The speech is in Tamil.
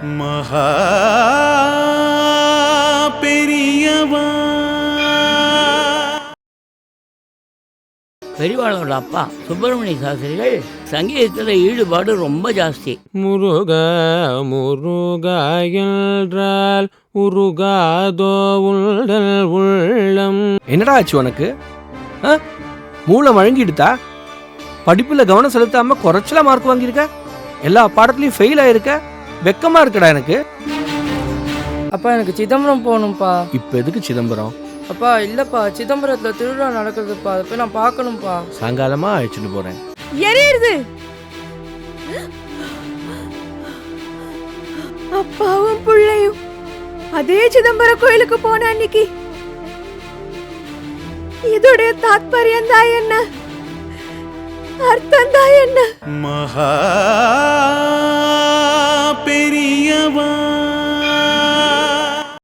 மகா பெரியவா. பெரியவாளோட அப்பா சுப்பிரமணிய சாஸ்திரிகள் சங்கீதத்தில் ஈடுபாடு ரொம்ப ஜாஸ்தி. முருகா முருகா என்றால் உருகாதோ உள்டல் உள்ளம். என்னடா ஆச்சு உனக்கு? மூளை வழங்கிடுதா? படிப்புல கவனம் செலுத்தாம குறைச்சலா மார்க் வாங்கியிருக்க, எல்லா பாடத்துலயும் ஃபெயில் ஆயிருக்க. வெக்கமா இருக்குடா எனக்கு. அப்பா எனக்கு சிதம்பரம் போகணும்ப்பா. இப்ப எதுக்கு சிதம்பரம்? அப்பா இல்லப்பா, சிதம்பரத்துல திருவிழா நடக்குதுப்பா, அதை போய் நான் பார்க்கணும்ப்பா. சாயங்காலமா அழைச்சிட்டு போறேன். எரியுது. அப்பாவும் பிள்ளையும் அதே சிதம்பரம் கோயிலுக்கு போன அன்னைக்கு இதோடைய தாத்பரியம் தான் என்ன, அர்த்தம் தான் என்ன? மகா பெரியவா.